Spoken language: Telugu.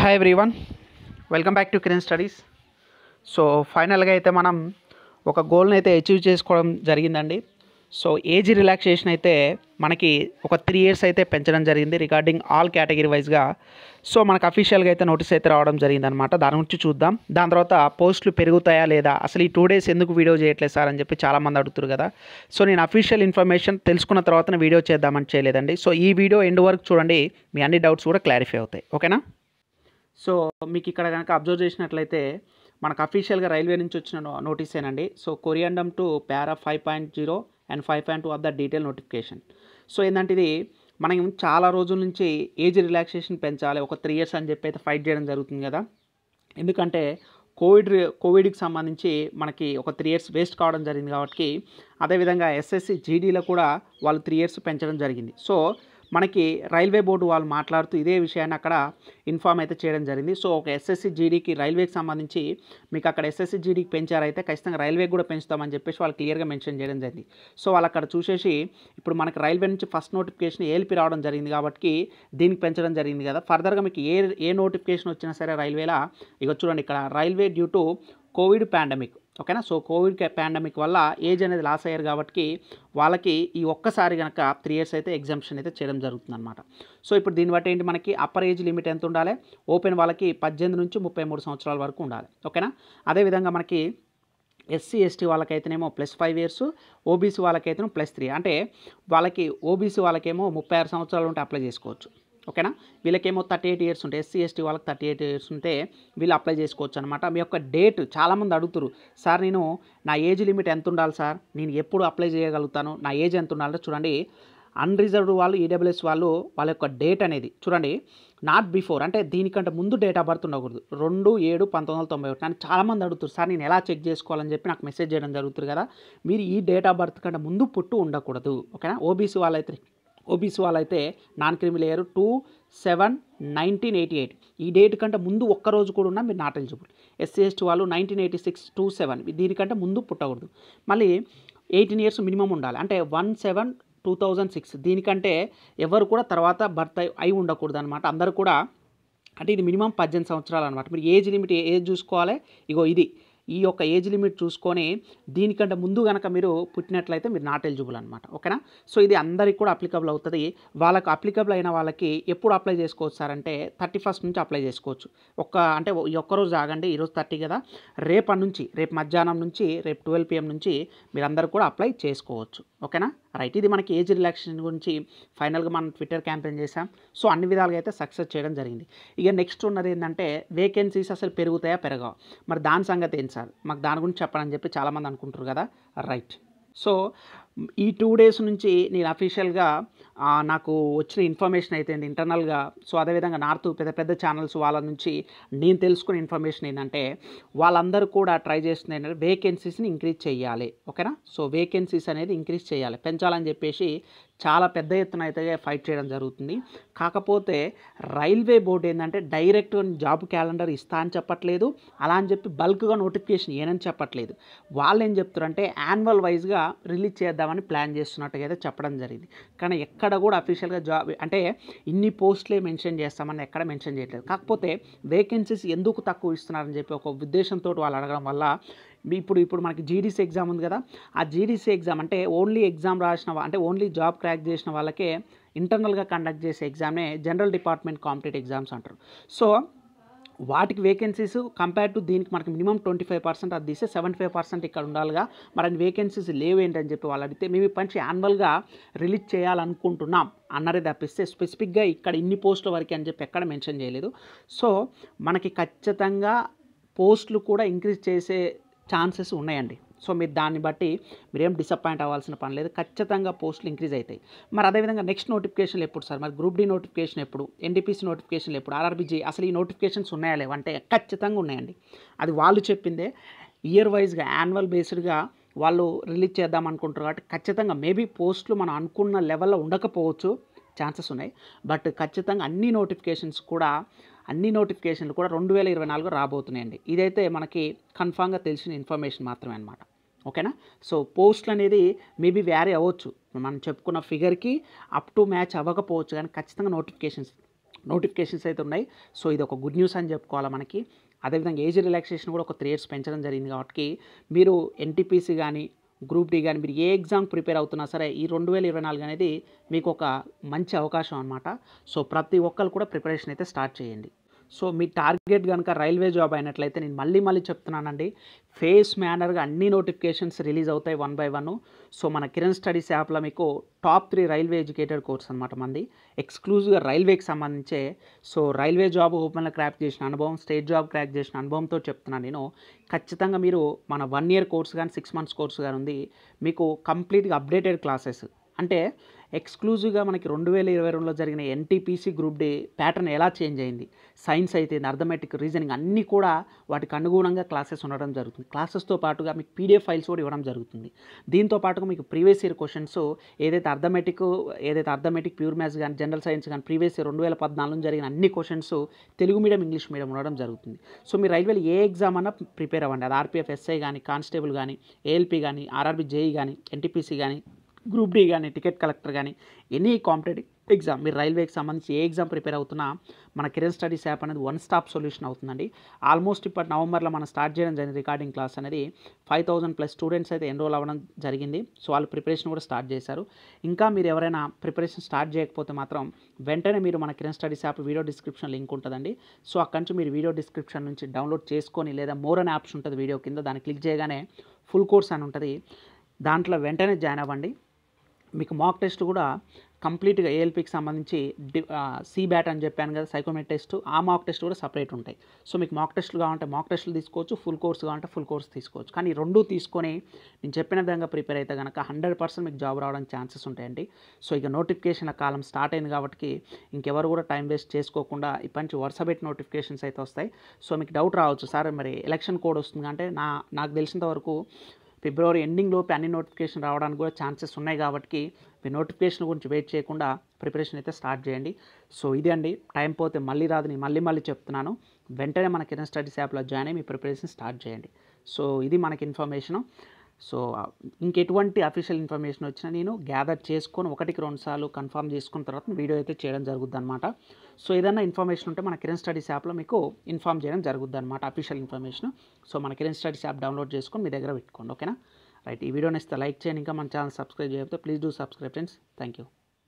Hi everyone, welcome back to Kiran studies. So ఫైనల్గా అయితే మనం ఒక గోల్ని అయితే అచీవ్ చేసుకోవడం జరిగిందండి. సో ఏజ్ రిలాక్సేషన్ అయితే మనకి ఒక 3 years అయితే పెంచడం జరిగింది రిగార్డింగ్ ఆల్ కేటగిరీ వైజ్గా. సో మనకు అఫీషియల్గా అయితే నోటీస్ అయితే రావడం జరిగిందనమాట. దాని గురించి చూద్దాం. దాని తర్వాత పోస్టులు పెరుగుతాయా లేదా, అసలు ఈ 2 days ఎందుకు వీడియో చేయట్లేదు సార్ అని చెప్పి చాలామంది అడుగుతారు కదా. సో నేను అఫీషియల్ ఇన్ఫర్మేషన్ తెలుసుకున్న తర్వాత వీడియో చేద్దామని చేయలేదండి. సో ఈ వీడియో ఎండ్ వరకు చూడండి, మీ అన్ని డౌట్స్ కూడా క్లారిఫై అవుతాయి. ఓకేనా? సో మీకు ఇక్కడ కనుక అబ్జర్వ్ చేసినట్లయితే మనకు అఫీషియల్గా రైల్వే నుంచి వచ్చిన నోటీసేనండి. So corrigendum to para 5.0 and 5.2 of the detail notification. So ఏంటంటే ఇది మనం చాలా రోజుల నుంచి ఏజ్ రిలాక్సేషన్ పెంచాలి, ఒక 3 years అని చెప్పి అయితే ఫైట్ చేయడం జరుగుతుంది కదా. ఎందుకంటే కోవిడ్కి సంబంధించి మనకి ఒక 3 years వేస్ట్ కావడం జరిగింది కాబట్టి, అదేవిధంగా ఎస్ఎస్సి జీడీలో కూడా వాళ్ళు 3 years పెంచడం జరిగింది. సో మనకి రైల్వే బోర్డు వాళ్ళు మాట్లాడుతూ ఇదే విషయాన్ని అక్కడ ఇన్ఫామ్ అయితే చేయడం జరిగింది. సో ఒక ఎస్ఎస్సి జీడీకి రైల్వేకి సంబంధించి మీకు అక్కడ ఎస్ఎస్సి జీడీకి పెంచారైతే ఖచ్చితంగా రైల్వేకి కూడా పెంచుతామని చెప్పేసి వాళ్ళు క్లియర్గా మెన్షన్ చేయడం జరిగింది. సో వాళ్ళు అక్కడ చూసేసి ఇప్పుడు మనకి రైల్వే నుంచి ఫస్ట్ నోటిఫికేషన్ ఏఎల్పి రావడం జరిగింది కాబట్టి దీనికి పెంచడం జరిగింది కదా. ఫర్దర్గా మీకు ఏ నోటిఫికేషన్ వచ్చినా సరే రైల్వేలా ఇక చూడండి, ఇక్కడ railway due to Covid pandemic. ఓకేనా? సో కోవిడ్ పాండమిక్ వల్ల ఏజ్ అనేది లాస్ అయ్యారు కాబట్టి వాళ్ళకి ఈ ఒక్కసారి కనుక 3 years అయితే ఎగ్జామ్షన్ అయితే చేయడం జరుగుతుంది అనమాట. సో ఇప్పుడు దీన్ని బట్టి ఏంటి, మనకి అప్పర్ ఏజ్ లిమిట్ ఎంత ఉండాలి, ఓపెన్ వాళ్ళకి 18 నుంచి 33 సంవత్సరాల వరకు ఉండాలి. ఓకేనా? అదేవిధంగా మనకి ఎస్సీ ఎస్టీ వాళ్ళకైతేనేమో +5 years, ఓబీసీ వాళ్ళకైతేనేమో +3. అంటే వాళ్ళకి ఓబీసీ వాళ్ళకేమో 36 సంవత్సరాలు ఉంటే అప్లై చేసుకోవచ్చు. ఓకేనా? వీళ్ళకేమో 38 years ఉంటే, ఎస్సీ ఎస్టీ వాళ్ళకి 38 years ఉంటే వీళ్ళు అప్లై చేసుకోవచ్చు అనమాట. మీ యొక్క డేట్ చాలామంది అడుగుతారు, సార్ నేను నా ఏజ్ లిమిట్ ఎంత ఉండాలి సార్, నేను ఎప్పుడు అప్లై చేయగలుగుతాను, నా ఏజ్ ఎంత ఉండాలంటే చూడండి, అన్రిజర్వ్డ్ వాళ్ళు ఈడబ్ల్యూఎస్ వాళ్ళు వాళ్ళ యొక్క డేట్ అనేది చూడండి, నాట్ బిఫోర్ అంటే దీనికంటే ముందు డేట్ ఆఫ్ బర్త్ ఉండకూడదు. 2/7/1991 అని చాలామంది అడుగుతారు, సార్ నేను ఎలా చెక్ చేసుకోవాలని చెప్పి నాకు మెసేజ్ చేయడం జరుగుతుంది కదా. మీరు ఈ డేట్ ఆఫ్ బర్త్ కంటే ముందు పుట్టు ఉండకూడదు. ఓకేనా? ఓబీసీ వాళ్ళైతే నాన్ క్రిమి లేయర్ 2/7/1988 ఈ డేట్ కంటే ముందు ఒక్కరోజు కూడా ఉన్నా మీరు నాట్ ఎలిజిబుల్. ఎస్సీ ఎస్టీ వాళ్ళు 1986 2/7 దీనికంటే ముందు పుట్టకూడదు. మళ్ళీ 18 years మినిమం ఉండాలి. అంటే 1/7/2006 దీనికంటే ఎవరు కూడా తర్వాత బర్త్ అయి ఉండకూడదు అనమాట. అందరూ కూడా అంటే ఇది మినిమం 18 సంవత్సరాలు అనమాట. మీరు ఏజ్ లిమిట్ ఏజ్ చూసుకోవాలి. ఇగో ఇది ఈ యొక్క ఏజ్ లిమిట్ చూసుకొని దీనికంటే ముందు కనుక మీరు పుట్టినట్లయితే మీరు నాట్ ఎలిజిబుల్ అనమాట. ఓకేనా? సో ఇది అందరికి కూడా అప్లికబుల్ అవుతుంది. వాళ్ళకి అప్లికబుల్ అయిన వాళ్ళకి ఎప్పుడు అప్లై చేసుకోవచ్చు సార్ అంటే 31st నుంచి అప్లై చేసుకోవచ్చు. అంటే ఈ ఒక్కరోజు ఆగండి, ఈరోజు 30 కదా, రేపు మధ్యాహ్నం నుంచి రేపు 12 PM నుంచి మీరందరూ కూడా అప్లై చేసుకోవచ్చు. ఓకేనా? రైట్. ఇది మనకి ఏజ్ రిలాక్సేషన్ గురించి ఫైనల్గా మనం ట్విట్టర్ క్యాంపెయిన్ చేసాం. సో అన్ని విధాలుగా అయితే సక్సెస్ చేయడం జరిగింది. ఇక నెక్స్ట్ ఉన్నది ఏంటంటే వేకెన్సీస్ అసలు పెరుగుతాయా పెరగవా, మరి దాని సంగతి ఏంటి సార్, మాకు దాని గురించి చెప్పాలని చెప్పి చాలామంది అనుకుంటారు కదా. రైట్. సో ఈ 2 days నుంచి నేను అఫీషియల్గా నాకు వచ్చిన ఇన్ఫర్మేషన్ అయితే ఇంటర్నల్గా, సో అదేవిధంగా నార్త్ పెద్ద ఛానల్స్ వాళ్ళ నుంచి నేను తెలుసుకున్న ఇన్ఫర్మేషన్ ఏంటంటే వాళ్ళందరూ కూడా ట్రై చేస్తుంది ఏంటంటే వేకెన్సీస్ని ఇంక్రీజ్ చేయాలి. ఓకేనా? సో వేకెన్సీస్ అనేది ఇంక్రీజ్ చేయాలి, పెంచాలని చెప్పేసి చాలా పెద్ద ఎత్తున అయితే ఫైట్ చేయడం జరుగుతుంది. కాకపోతే రైల్వే బోర్డు ఏంటంటే డైరెక్ట్ జాబ్ క్యాలెండర్ ఇస్తా అని చెప్పట్లేదు, అలా అని చెప్పి బల్క్గా నోటిఫికేషన్ ఏనని చెప్పట్లేదు. వాళ్ళు ఏం చెప్తారంటే యాన్యువల్ వైజ్గా రిలీజ్ చేద్దామని ప్లాన్ చేస్తున్నట్టుగా అయితే చెప్పడం జరిగింది. కానీ ఎక్కడ కూడా అఫీషియల్గా జాబ్ అంటే ఇన్ని పోస్టులే మెన్షన్ చేస్తామని ఎక్కడ మెన్షన్ చేయట్లేదు. కాకపోతే వేకెన్సీస్ ఎందుకు తక్కువ ఇస్తున్నారని చెప్పి ఒక ఉద్దేశంతో వాళ్ళు అడగడం వల్ల ఇప్పుడు మనకి జీడీసీ ఎగ్జామ్ ఉంది కదా, ఆ జీడీసీ ఎగ్జామ్ అంటే ఓన్లీ ఎగ్జామ్ రాసిన అంటే ఓన్లీ జాబ్ క్రాక్ చేసిన వాళ్ళకే ఇంటర్నల్గా కండక్ట్ చేసే ఎగ్జామ్నే జనరల్ డిపార్ట్మెంట్ కాంపిటేటివ్ ఎగ్జామ్స్ అంటారు. సో వాటికి వేకెన్సీస్ కంపేర్ టు దీనికి మనకి మినిమం 25% అది తీస్తే 75% ఇక్కడ ఉండాలిగా. మరి వేకెన్సీస్ లేవేంటని చెప్పి వాళ్ళు అడిగితే మేము పంచి యాన్యువల్గా రిలీజ్ చేయాలనుకుంటున్నాం అన్నది తప్పిస్తే స్పెసిఫిక్గా ఇక్కడ ఇన్ని పోస్టుల వరకు అని చెప్పి ఎక్కడ మెన్షన్ చేయలేదు. సో మనకి ఖచ్చితంగా పోస్టులు కూడా ఇంక్రీజ్ చేసే ఛాన్సెస్ ఉన్నాయండి. సో మీరు దాన్ని బట్టి మీరేం డిసప్పాయింట్ అవ్వాల్సిన పని లేదు, ఖచ్చితంగా పోస్టులు ఇంక్రీజ్ అవుతాయి. మరి అదేవిధంగా నెక్స్ట్ నోటిఫికేషన్లు ఎప్పుడు సార్, మరి గ్రూప్ డి నోటిఫికేషన్ ఎప్పుడు, ఎన్టీపీసీ నోటిఫికేషన్లు ఎప్పుడు, ఆర్ఆర్బీజీ అసలు ఈ నోటిఫికేషన్స్ ఉన్నాయా లేవంటే ఖచ్చితంగా ఉన్నాయండి. అది వాళ్ళు చెప్పిందే ఇయర్ వైజ్గా యాన్యువల్ బేస్డ్గా వాళ్ళు రిలీజ్ చేద్దాం అనుకుంటారు కాబట్టి ఖచ్చితంగా మేబీ పోస్టులు మనం అనుకున్న లెవెల్లో ఉండకపోవచ్చు, ఛాన్సెస్ ఉన్నాయి. బట్ ఖచ్చితంగా అన్ని నోటిఫికేషన్లు కూడా 2024 రాబోతున్నాయండి. ఇదైతే మనకి కన్ఫామ్గా తెలిసిన ఇన్ఫర్మేషన్ మాత్రమే అనమాట. ఓకేనా? సో పోస్టులు అనేది మేబీ వ్యారీ అవ్వచ్చు, మనం చెప్పుకున్న ఫిగర్కి అప్ టు మ్యాచ్ అవ్వకపోవచ్చు, కానీ ఖచ్చితంగా నోటిఫికేషన్స్ నోటిఫికేషన్స్ అయితే ఉన్నాయి. సో ఇది ఒక గుడ్ న్యూస్ అని చెప్పుకోవాలి మనకి. అదేవిధంగా ఏజ్ రిలాక్సేషన్ కూడా ఒక 3 ఇయర్స్ పెంచడం జరిగింది కాబట్టి మీరు ఎన్టీపీసీ కానీ గ్రూప్ డి కానీ మీరు ఏ ఎగ్జామ్ ప్రిపేర్ అవుతున్నా సరే ఈ 2024 అనేది మీకు ఒక మంచి అవకాశం అనమాట. సో ప్రతి ఒక్కరు కూడా ప్రిపరేషన్ అయితే స్టార్ట్ చేయండి. సో మీ టార్గెట్ కనుక రైల్వే జాబ్ అయినట్లయితే నేను మళ్ళీ చెప్తున్నానండి, ఫేస్ మేనర్గా అన్ని నోటిఫికేషన్స్ రిలీజ్ అవుతాయి 1 by 1. సో మన కిరణ్ స్టడీస్ యాప్లో మీకు టాప్ 3 రైల్వే ఎడ్యుకేటెడ్ కోర్స్ అనమాట మంది, ఎక్స్క్లూజివ్గా రైల్వేకి సంబంధించే. సో రైల్వే జాబ్ ఓపెన్లో క్రాక్ చేసిన అనుభవం, స్టేట్ జాబ్ క్రాక్ చేసిన అనుభవంతో చెప్తున్నాను నేను. ఖచ్చితంగా మీరు మన 1 year కోర్స్ కానీ 6 months కోర్స్ కానీ ఉంది, మీకు కంప్లీట్గా అప్డేటెడ్ క్లాసెస్. అంటే ఎక్స్క్లూజివ్గా మనకి 2022లో జరిగిన ఎన్టీపీసీ గ్రూప్ డి ప్యాటర్న్ ఎలా చేంజ్ అయింది, సైన్స్ అయితే అర్థమెటిక్, రీజనింగ్ అన్నీ కూడా వాటికి అనుగుణంగా క్లాసెస్ ఉండడం జరుగుతుంది. క్లాసెస్తో పాటుగా మీకు పీడిఎఫ్ ఫైల్స్ కూడా ఇవ్వడం జరుగుతుంది. దీంతో పాటుగా మీకు ప్రీవియస్ ఇయర్ క్వశ్చన్స్ ఏదైతే అర్థమెటిక్ ప్యూర్ మ్యాథ్స్ కానీ జనరల్ సైన్స్ కానీ ప్రీవియస్ ఇయర్ 2014 జరిగిన అన్ని questions Telugu medium English medium ఉండడం జరుగుతుంది. సో మీరు రైల్వేలో ఏ ఎగ్జామ్ అన్నా ప్రిపేర్ అవ్వండి. అది ఆర్పీఎఫ్ ఎస్ఐ కానీ కానిస్టేబుల్ కానీ ఏఎల్పీ కానీ ఆర్ఆర్బీ జేఈ కానీ ఎన్టీపీసీ కానీ గ్రూప్ డి కానీ టికెట్ కలెక్టర్ కానీ ఎనీ కాంపిటేటివ్ ఎగ్జామ్ మీరు రైల్వేకి సంబంధించి ఏ ఎగ్జామ్ ప్రిపేర్ అవుతున్నా మన కిరణ్ స్టడీస్ యాప్ అనేది 1 stop సొల్యూషన్ అవుతుందండి. ఆల్మోస్ట్ ఇప్పుడు నవంబర్లో మనం స్టార్ట్ చేయడం జరిగింది. రికార్డింగ్ క్లాస్ అనేది 5000+ స్టూడెంట్స్ అయితే ఎన్రోల్ అవ్వడం జరిగింది. సో వాళ్ళు ప్రిపరేషన్ కూడా స్టార్ట్ చేశారు. ఇంకా మీరు ఎవరైనా ప్రిపరేషన్ స్టార్ట్ చేయకపోతే మాత్రం వెంటనే మీరు మన Kiran studies app video description link ఉంటుందండి. సో అక్కడి నుంచి మీరు వీడియో డిస్క్రిప్షన్ నుంచి డౌన్లోడ్ చేసుకొని, లేదా మోర్ అనే ఆప్షన్ ఉంటుంది వీడియో కింద, దాన్ని క్లిక్ చేయగానే ఫుల్ కోర్స్ అని ఉంటుంది, దాంట్లో వెంటనే జాయిన్ అవ్వండి. మీకు మాక్ టెస్ట్ కూడా కంప్లీట్గా ఏఎల్పీకి సంబంధించి సిబ్యాట్ అని చెప్పాను కదా, సైకోమెట్రీ టెస్ట్, ఆ మాక్ టెస్ట్ కూడా సపరేట్ ఉంటాయి. సో మీకు మాక్ టెస్ట్లు కావాలంటే మాక్ టెస్ట్లు తీసుకోవచ్చు, ఫుల్ కోర్స్ కావాలంటే ఫుల్ కోర్స్ తీసుకోవచ్చు. కానీ రెండూ తీసుకొని నేను చెప్పిన విధంగా ప్రిపేర్ అయితే కనుక 100% మీకు జాబ్ రావడానికి ఛాన్సెస్ ఉంటాయండి. సో ఇక నోటిఫికేషన్ల కాలం స్టార్ట్ అయింది కాబట్టి ఇంకెవరు కూడా టైం వేస్ట్ చేసుకోకుండా ఇప్పటి నుంచి వరుసపెట్టి నోటిఫికేషన్స్ అయితే వస్తాయి. సో మీకు డౌట్ రావచ్చు, సార్ మరి ఎలక్షన్ కోడ్ వస్తుంది అంటే నాకు తెలిసినంత వరకు ఫిబ్రవరి ఎండింగ్ లోపు అన్ని నోటిఫికేషన్ రావడానికి కూడా ఛాన్సెస్ ఉన్నాయి. కాబట్టి మీ నోటిఫికేషన్ గురించి వెయిట్ చేయకుండా ప్రిపరేషన్ అయితే స్టార్ట్ చేయండి. సో ఇదే అండి, టైం పోతే మళ్ళీ రాదు, నేను మళ్ళీ చెప్తున్నాను. వెంటనే మన కిరణ్ స్టడీస్ యాప్లో జాయిన్ అయ్యి మీ ప్రిపరేషన్ స్టార్ట్ చేయండి. సో ఇది మనకి ఇన్ఫర్మేషను. సో ఇంకెటువంటి అఫీషియల్ ఇన్ఫర్మేషన్ వచ్చినా నేను గ్యాదర్ చేసుకొని 1-2 సార్లు కన్ఫర్మ్ చేసుకున్న తర్వాత వీడియో అయితే చేయడం జరుగుద్ది అనమాట. సో ఏదైనా ఇన్ఫర్మేషన్ ఉంటే మన కిరణ్ స్టడీస్ యాప్లో మీకు ఇన్ఫార్మ్ చేయడం జరుగుద్ది అనమాట, అఫీషియల్ ఇన్ఫర్మేషన్. సో మన కిరణ్ స్టడీస్ యాప్ డౌన్లోడ్ చేసుకొని మీ దగ్గర పెట్టుకోండి. ఓకేనా, రైట్. ఈ వీడియోని ఇస్తే లైక్ చేయండి. ఇంకా మన ఛానల్ సబ్స్క్రైబ్ చేయకపోతే please do subscribe friends. Thank you.